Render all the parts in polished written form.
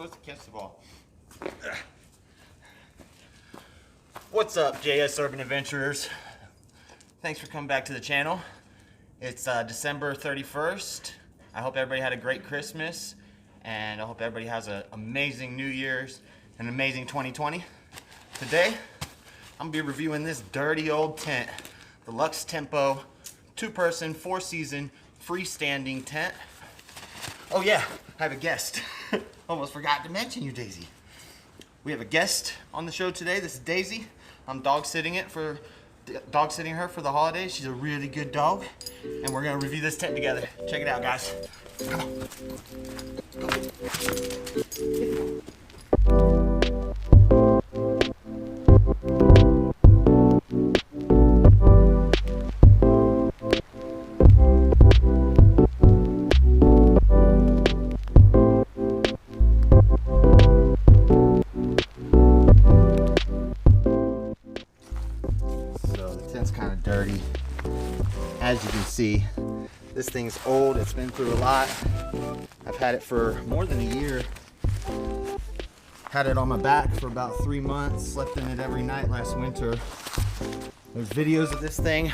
supposed to catch the ball. What's up, Jsurbanadventures? Thanks for coming back to the channel. It's December 31st. I hope everybody had a great Christmas, and I hope everybody has an amazing New Year's and an amazing 2020. Today, I'm gonna be reviewing this dirty old tent, the Luxe Tempo 2-person, 4-season freestanding tent. Oh yeah, I have a guest. Almost forgot to mention you, Daisy. We have a guest on the show today. This is Daisy. I'm dog sitting her for the holidays. She's a really good dog, and we're gonna review this tent together. Check it out, guys. Come on. Go. Dirty. As you can see, this thing's old. It's been through a lot. I've had it for more than a year. Had it on my back for about 3 months. Slept in it every night last winter. There's videos of this thing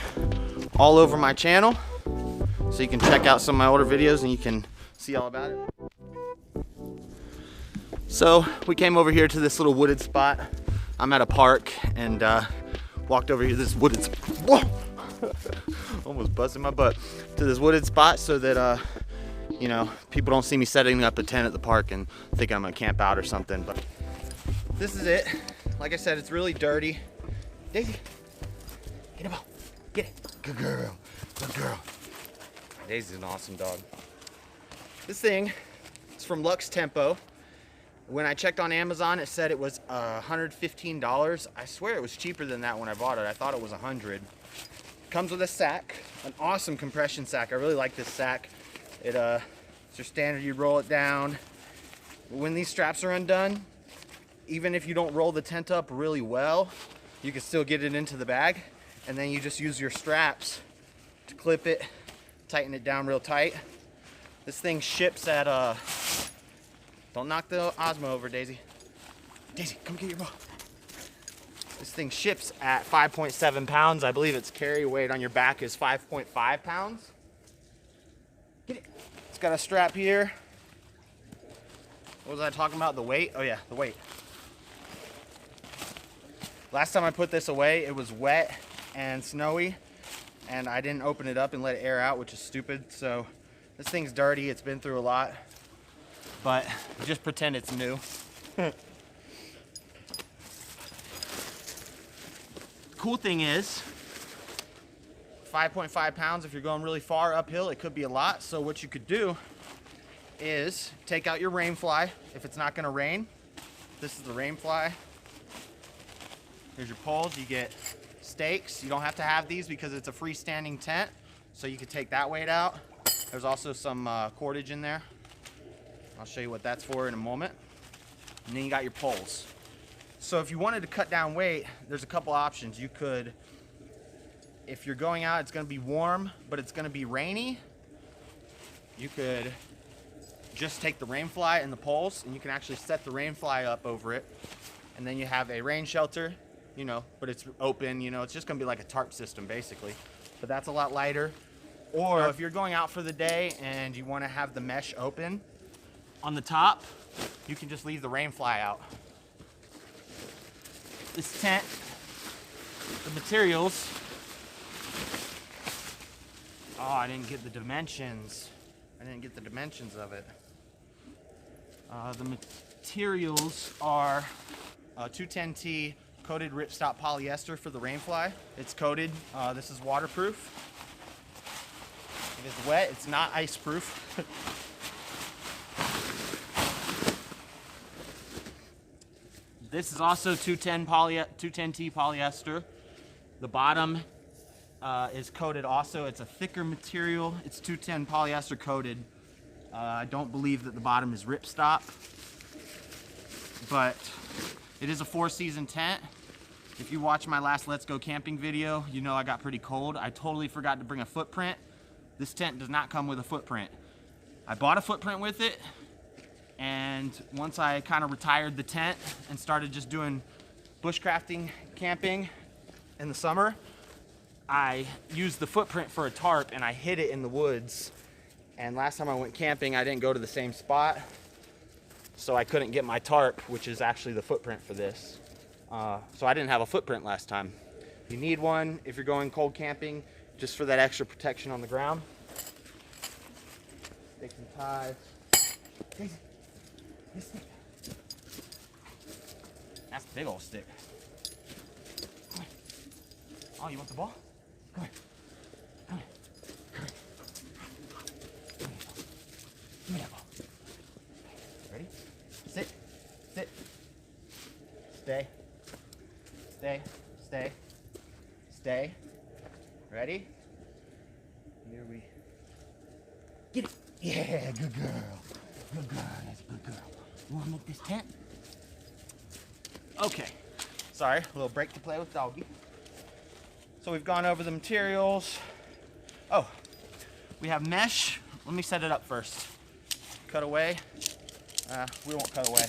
all over my channel, so you can check out some of my older videos and you can see all about it. So we came over here to this little wooded spot. I'm at a park and walked over here to this wooded spot. Almost busted my butt to this wooded spot so that you know, people don't see me setting up a tent at the park and think I'm gonna camp out or something. But this is it. Like I said, it's really dirty. Daisy, get a ball. Get it. Good girl. Good girl. Daisy's an awesome dog. This thing is from Luxe Tempo. When I checked on Amazon, it said it was $115. I swear it was cheaper than that when I bought it. I thought it was $100. Comes with a sack, an awesome compression sack. I really like this sack. It's your standard, you roll it down. When these straps are undone, even if you don't roll the tent up really well, you can still get it into the bag. And then you just use your straps to clip it, tighten it down real tight. This thing ships at don't knock the Osmo over, Daisy. Daisy, come get your ball. This thing ships at 5.7 pounds. I believe its carry weight on your back is 5.5 pounds. Get it. It's got a strap here. What was I talking about? The weight? Oh yeah, the weight. Last time I put this away, it was wet and snowy, and I didn't open it up and let it air out, which is stupid. So this thing's dirty. It's been through a lot. But just pretend it's new. Cool thing is, 5.5 pounds, if you're going really far uphill, it could be a lot. So what you could do is take out your Rainfly if it's not gonna rain. This is the Rainfly. Here's your poles. You get stakes. You don't have to have these because it's a freestanding tent. So you could take that weight out. There's also some cordage in there. I'll show you what that's for in a moment. And then you got your poles. So if you wanted to cut down weight, there's a couple options. You could, if you're going out, it's gonna be warm, but it's gonna be rainy. You could just take the Rainfly and the poles, and you can actually set the Rainfly up over it. And then you have a rain shelter, you know, but it's open, you know, it's just gonna be like a tarp system basically. But that's a lot lighter. Or if you're going out for the day and you wanna have the mesh open, on the top, you can just leave the Rainfly out. This tent, the materials, oh, I didn't get the dimensions. I didn't get the dimensions of it. The materials are 210T coated ripstop polyester for the Rainfly. It's coated. This is waterproof. It is wet. It's not ice proof. This is also 210T polyester. The bottom is coated also. It's a thicker material. It's 210 polyester coated. I don't believe that the bottom is ripstop, but it is a 4-season tent. If you watch my last Let's Go Camping video, you know I got pretty cold. I totally forgot to bring a footprint. This tent does not come with a footprint. I bought a footprint with it, And once I kind of retired the tent and started just doing bushcrafting camping in the summer, I used the footprint for a tarp and I hid it in the woods. And last time I went camping, I didn't go to the same spot, so I couldn't get my tarp, which is actually the footprint for this. So I didn't have a footprint last time. You need one if you're going cold camping, just for that extra protection on the ground. Sticks and ties. That's a big old stick. Come here. Oh, you want the ball? Come here. Come here. Come here. Give me that ball. Ready? Sit. Sit. Stay. Stay. Stay. Stay. Ready? Here we get it. Yeah, good girl. Good girl. That's a good girl. You want to make this tent? Okay. Sorry, a little break to play with doggy. So we've gone over the materials. Oh, we have mesh. Let me set it up first. Cut away. We won't cut away.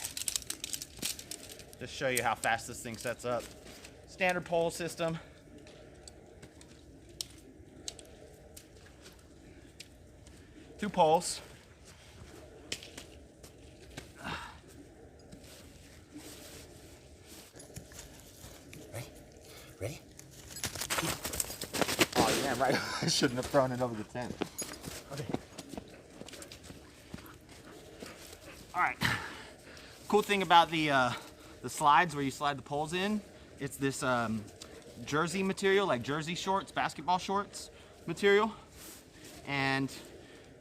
Just show you how fast this thing sets up. Standard pole system. Two poles. Ready? Oh yeah, right. I shouldn't have thrown it over the tent. Okay. All right. Cool thing about the slides where you slide the poles in, it's this jersey material, like jersey shorts, basketball shorts material, and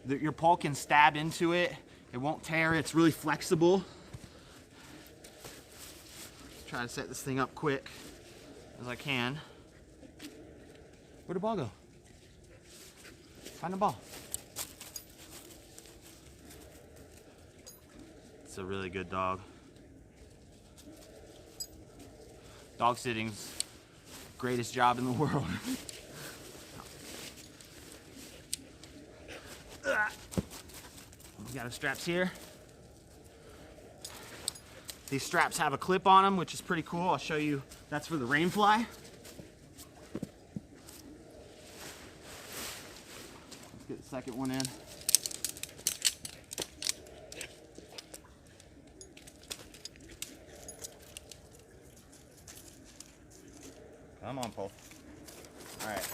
your pole can stab into it. It won't tear. It's really flexible. Try to set this thing up quick as I can. Where'd the ball go? Find the ball. It's a really good dog. Dog sitting's greatest job in the world. We got our straps here. These straps have a clip on them, which is pretty cool. I'll show you. That's for the Rainfly. Let's get the second one in. Come on, pole. All right.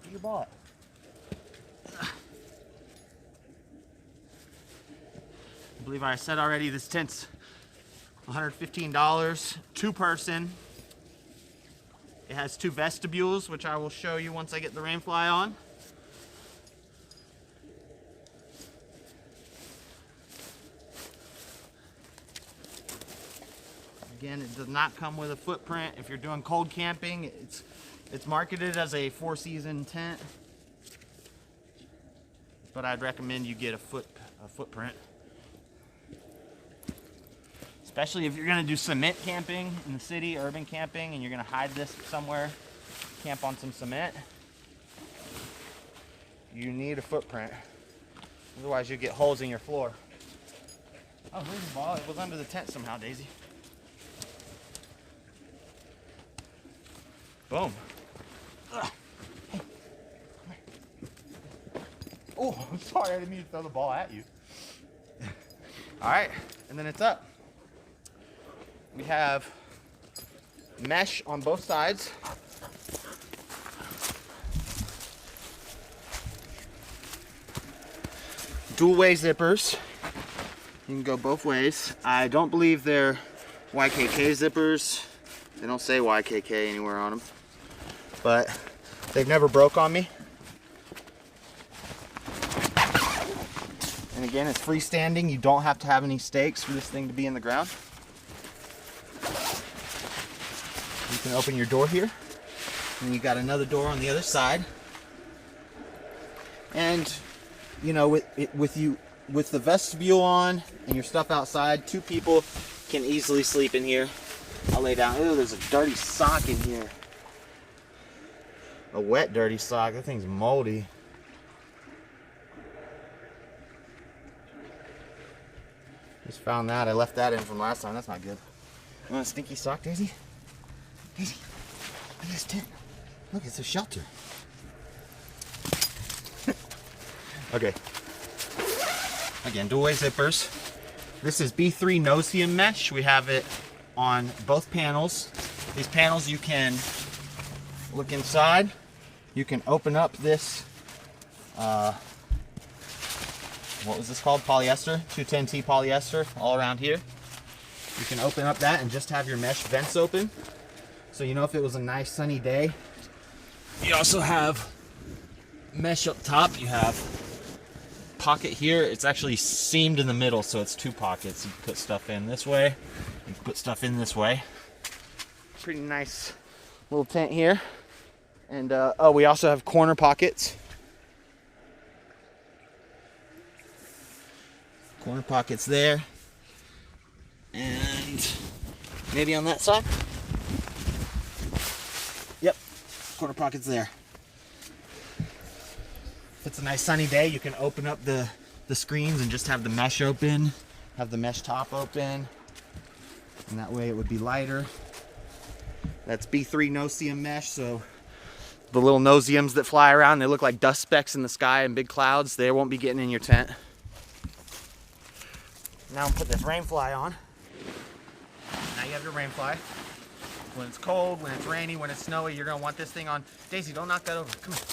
Get your ball. I believe I said already, this tent's $115, two person. It has two vestibules, which I will show you once I get the Rainfly on. Again, it does not come with a footprint. If you're doing cold camping, it's marketed as a 4-season tent, but I'd recommend you get a footprint. Especially if you're gonna do cement camping in the city, urban camping, and you're gonna hide this somewhere, camp on some cement, you need a footprint. Otherwise you get holes in your floor. Oh, here's the ball. It was under the tent somehow, Daisy. Boom. Hey. Oh, I'm sorry, I didn't mean to throw the ball at you. All right, and then it's up. We have mesh on both sides. Dual-way zippers. You can go both ways. I don't believe they're YKK zippers. They don't say YKK anywhere on them, but they've never broke on me. And again, it's freestanding. You don't have to have any stakes for this thing to be in the ground. You can open your door here, and you got another door on the other side. And you know, with the vestibule on and your stuff outside, two people can easily sleep in here. I'll lay down. Oh, there's a dirty sock in here. A wet dirty sock. That thing's moldy. Just found that. I left that in from last time. That's not good. You want a stinky sock, Daisy? Daisy, look at this tent. Look, it's a shelter. Okay. Again, dual-way zippers. This is B3 no-seam mesh. We have it on both panels. These panels, you can look inside. You can open up this, what was this called? Polyester, 210T polyester all around here. You can open up that and just have your mesh vents open. So you know if it was a nice sunny day. You also have mesh up top. You have pocket here. It's actually seamed in the middle, so it's two pockets. You can put stuff in this way. You can put stuff in this way. Pretty nice little tent here. And oh, we also have corner pockets. Corner pockets there. And maybe on that side. Yep, corner pockets there. If it's a nice sunny day, you can open up the screens and just have the mesh open, have the mesh top open, and that way it would be lighter. That's B3 no-seam mesh, so the little no-seams that fly around, they look like dust specks in the sky and big clouds. They won't be getting in your tent. Now I'm putting this Rainfly on. Now you have your Rainfly. When it's cold, when it's rainy, when it's snowy, you're gonna want this thing on. Daisy, don't knock that over. Come here.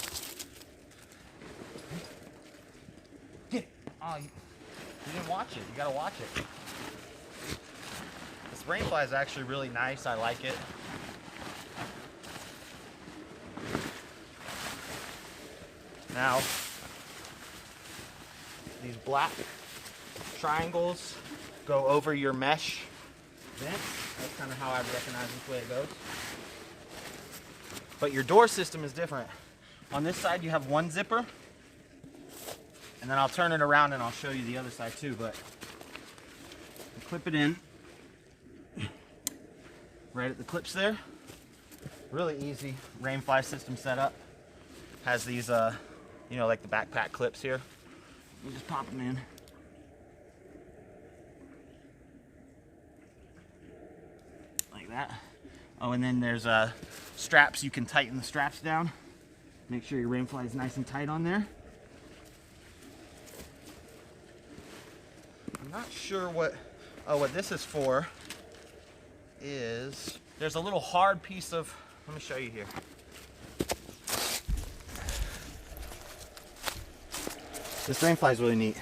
Get it. Oh, you didn't watch it. You gotta watch it. This Rainfly is actually really nice. I like it. Now, these black triangles go over your mesh vent. That's kind of how I recognize which way it goes. But your door system is different. On this side you have one zipper, and then I'll turn it around and I'll show you the other side too. But you clip it in right at the clips there. Really easy Rainfly system setup. Has these you know, like the backpack clips here. You just pop them in. Like that. Oh, and then there's straps. You can tighten the straps down. Make sure your Rainfly is nice and tight on there. I'm not sure what this is for. Is there's a little hard piece of, let me show you here. This Rainfly is really neat.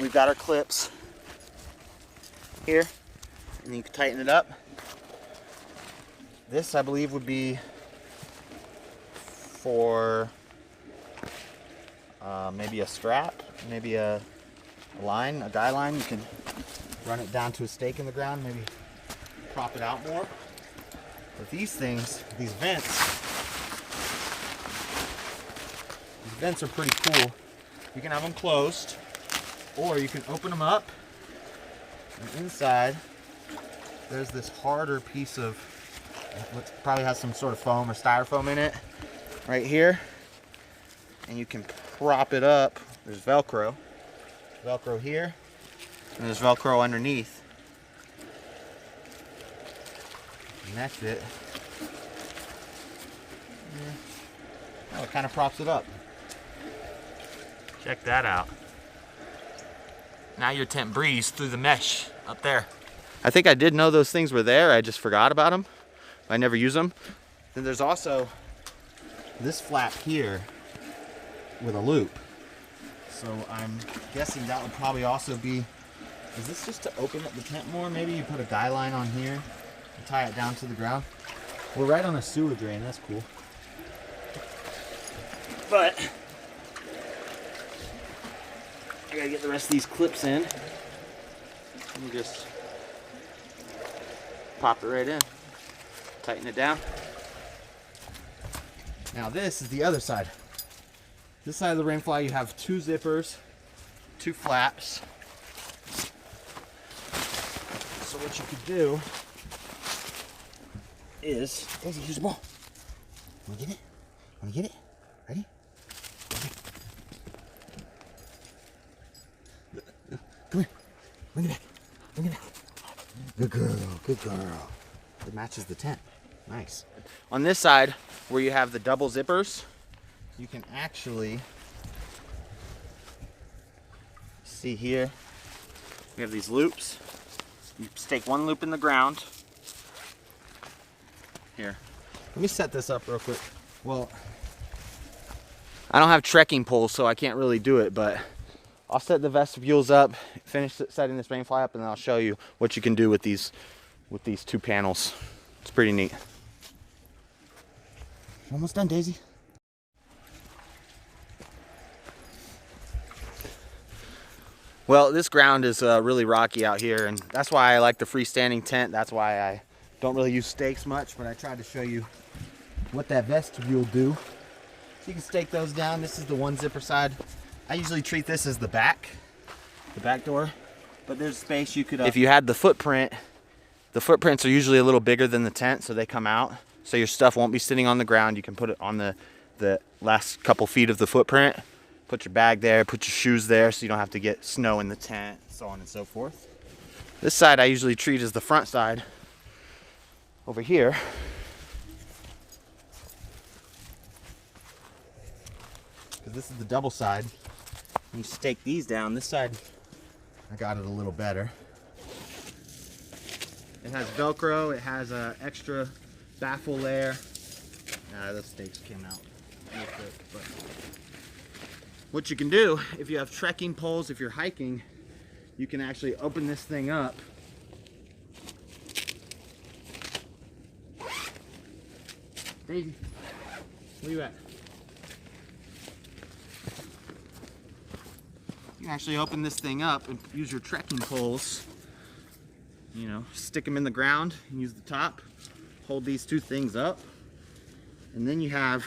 We've got our clips here, and you can tighten it up. This, I believe, would be for maybe a strap, maybe a line, a guy line. You can run it down to a stake in the ground, maybe prop it out more. But these things, these vents are pretty cool. You can have them closed, or you can open them up, and inside there's this harder piece of, what probably has some sort of foam or styrofoam in it right here, and you can prop it up. There's Velcro here, and there's Velcro underneath, and that's it. Oh, it kind of props it up. Check that out. Now your tent breathes through the mesh up there. I think I did know those things were there. I just forgot about them. I never use them. Then there's also this flap here with a loop. So I'm guessing that would probably also be, is this just to open up the tent more? Maybe you put a guy line on here and tie it down to the ground. We're right on a sewer drain. That's cool. But I gotta get the rest of these clips in. And just pop it right in. Tighten it down. Now this is the other side. This side of the Rainfly, you have two zippers, two flaps. So what you could do is, Daisy, here's the ball. Wanna get it? Wanna get it? Ready? Come here. Bring it back. Bring it back. Good girl. Good girl. It matches the tent. Nice. On this side, where you have the double zippers, you can actually see here. We have these loops. You stake one loop in the ground. Here. Let me set this up real quick. Well, I don't have trekking poles, so I can't really do it, but I'll set the vestibules up, finish setting this Rainfly up, and then I'll show you what you can do with these two panels. It's pretty neat. Almost done, Daisy. Well, this ground is really rocky out here, and that's why I like the freestanding tent. That's why I don't really use stakes much, but I tried to show you what that vestibule do. So you can stake those down. This is the one zipper side. I usually treat this as the back door, but there's space you could, if you had the footprints are usually a little bigger than the tent, so they come out. So your stuff won't be sitting on the ground. You can put it on the last couple feet of the footprint. Put your bag there, put your shoes there so you don't have to get snow in the tent, so on and so forth. This side I usually treat as the front side. Over here, because this is the double side. You stake these down. This side, I got it a little better. It has Velcro, it has an extra baffle layer. Those stakes came out real quick, but what you can do, if you have trekking poles, if you're hiking, you can actually open this thing up. Daisy, where you at? You can actually open this thing up and use your trekking poles. You know, stick them in the ground and use the top. Hold these two things up. And then you have,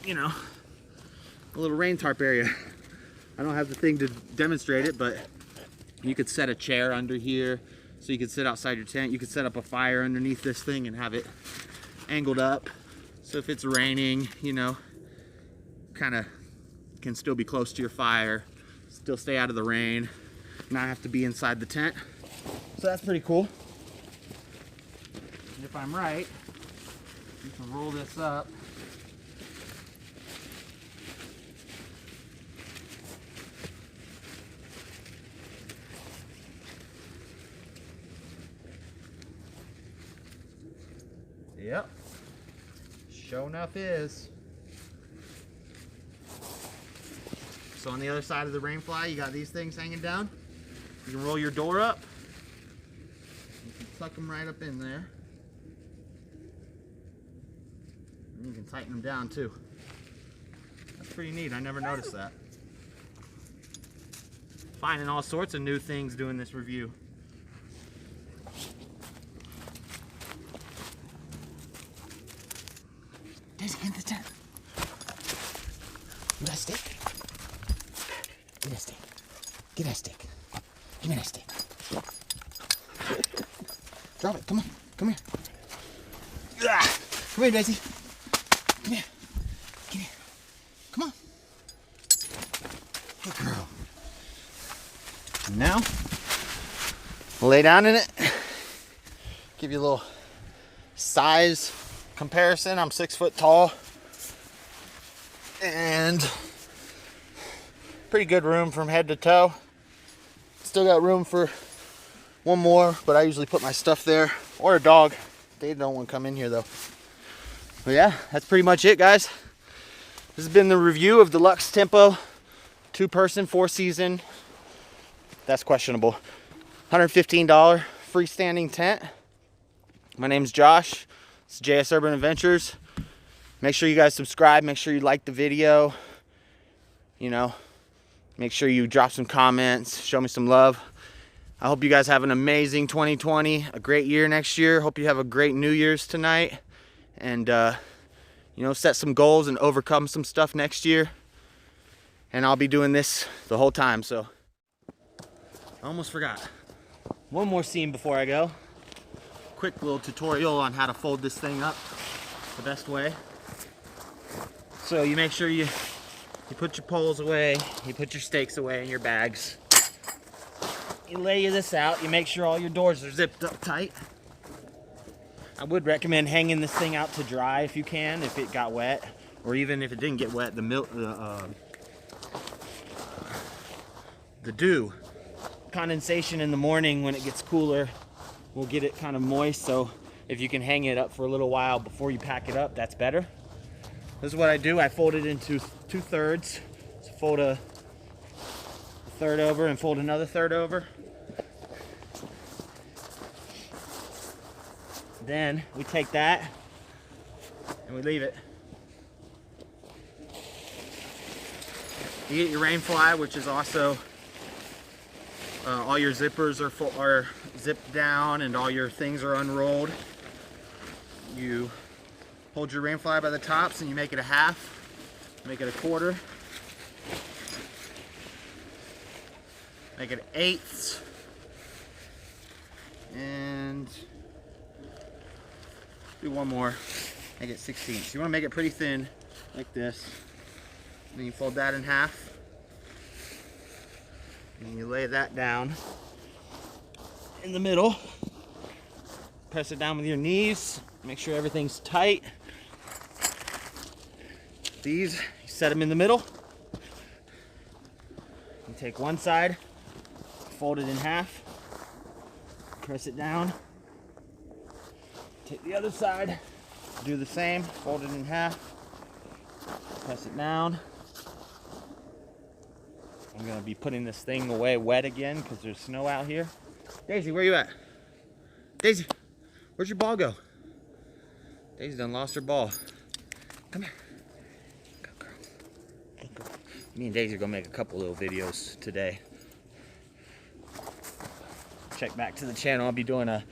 you know, a little rain tarp area. I don't have the thing to demonstrate it, but you could set a chair under here so you could sit outside your tent. You could set up a fire underneath this thing and have it angled up. So if it's raining, you know, kind of can still be close to your fire, still stay out of the rain, not have to be inside the tent. So that's pretty cool. And if I'm right, you can roll this up. Yep. Sure enough is. So on the other side of the Rainfly, you got these things hanging down. You can roll your door up. You can tuck them right up in there. And you can tighten them down too. That's pretty neat. I never noticed that. Finding all sorts of new things doing this review. Daisy, get in the tent. You got a stick? Get that stick. Get that stick. Give me that stick. Drop it. Come on. Come here. Come here, Daisy. Come here. Come here. Come on. Good girl. And now, we'll lay down in it. Give you a little size comparison. I'm 6 foot tall. And pretty good room from head to toe. Still got room for one more, but I usually put my stuff there, or a dog. They don't want to come in here though. But yeah, that's pretty much it, guys. This has been the review of the Luxe Tempo 2-person 4-season. That's questionable. $115 freestanding tent. My name's Josh. It's Jsurbanadventures. Make sure you guys subscribe. Make sure you like the video. You know, make sure you drop some comments. Show me some love. I hope you guys have an amazing 2020. A great year next year. Hope you have a great New Year's tonight. And, you know, set some goals and overcome some stuff next year. And I'll be doing this the whole time, so. I almost forgot. One more scene before I go. Quick little tutorial on how to fold this thing up the best way. So you make sure you put your poles away, you put your stakes away in your bags. you lay this out. You make sure all your doors are zipped up tight. I would recommend hanging this thing out to dry if you can, if it got wet, or even if it didn't get wet, the dew condensation in the morning when it gets cooler will get it kind of moist. So if you can hang it up for a little while before you pack it up, that's better. This is what I do. I fold it into 2/3. So fold a third over and fold another third over. Then we take that and we leave it. You get your Rainfly, which is also all your zippers are zipped down and all your things are unrolled. You hold your Rainfly by the tops and you make it a half, make it a quarter, make it 1/8, and do one more, make it 16ths. You want to make it pretty thin, like this. Then you fold that in half, and you lay that down in the middle. Press it down with your knees. Make sure everything's tight. These, you set them in the middle. You take one side, fold it in half, press it down. Take the other side, do the same, fold it in half, press it down. I'm gonna be putting this thing away wet again because there's snow out here. Daisy, where you at? Daisy, where'd your ball go? Daisy done lost her ball. Come here. Go, girl. Go. Me and Daisy are gonna make a couple little videos today. Check back to the channel. I'll be doing a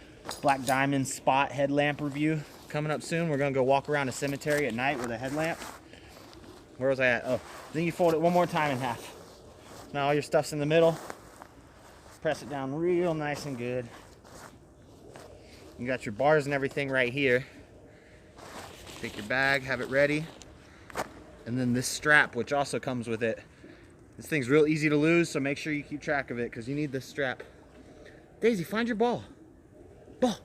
black diamond spot headlamp review coming up soon. We're gonna go walk around a cemetery at night with a headlamp. Where was I at? Oh, then you fold it one more time in half. Now all your stuff's in the middle. Press it down real nice and good. You got your bars and everything right here. Take your bag, have it ready. And then this strap, which also comes with it. This thing's real easy to lose, so make sure you keep track of it because you need this strap. Daisy, find your ball. Ball.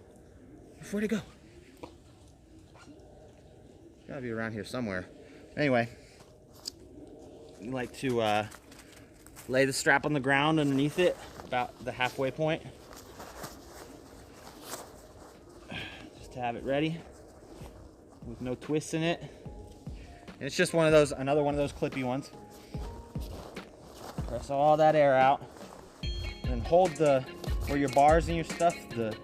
Where'd it go? It's gotta be around here somewhere. Anyway, you like to lay the strap on the ground underneath it, about the halfway point. Just to have it ready with no twists in it. And it's just one of those, another one of those clippy ones. Press all that air out. And then hold where your bars and your stuff, the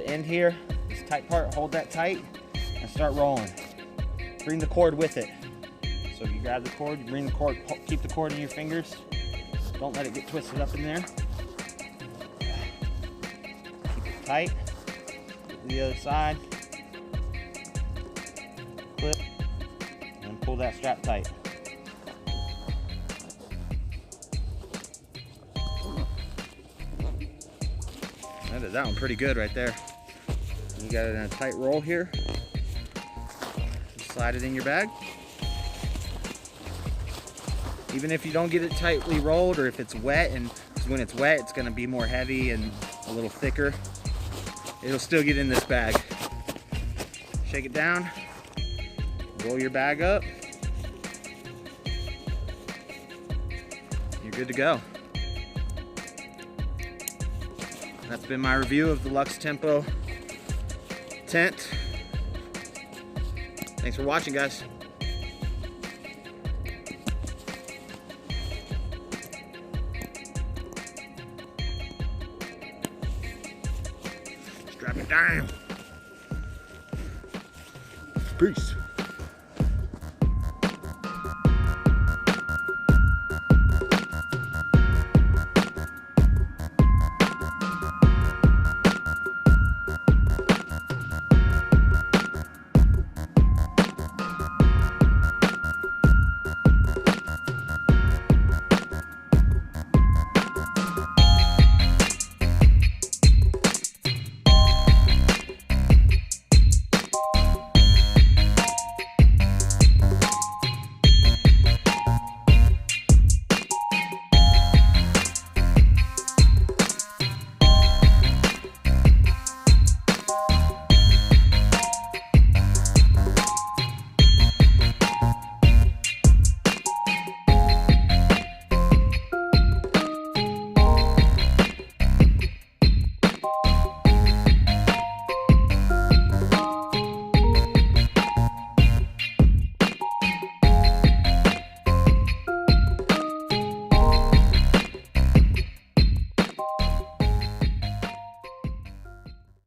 end here, this tight part, hold that tight and start rolling. Bring the cord with it. So if you grab the cord, you bring the cord, keep the cord in your fingers. Don't let it get twisted up in there. Keep it tight. The other side. Clip. And pull that strap tight. That did that one pretty good right there. You got it in a tight roll here. Just slide it in your bag. Even if you don't get it tightly rolled, or if it's wet, and when it's wet it's going to be more heavy and a little thicker, it'll still get in this bag. Shake it down, roll your bag up, you're good to go. That's been my review of the Luxe Tempo tent. Thanks for watching, guys. Strap it down. Peace.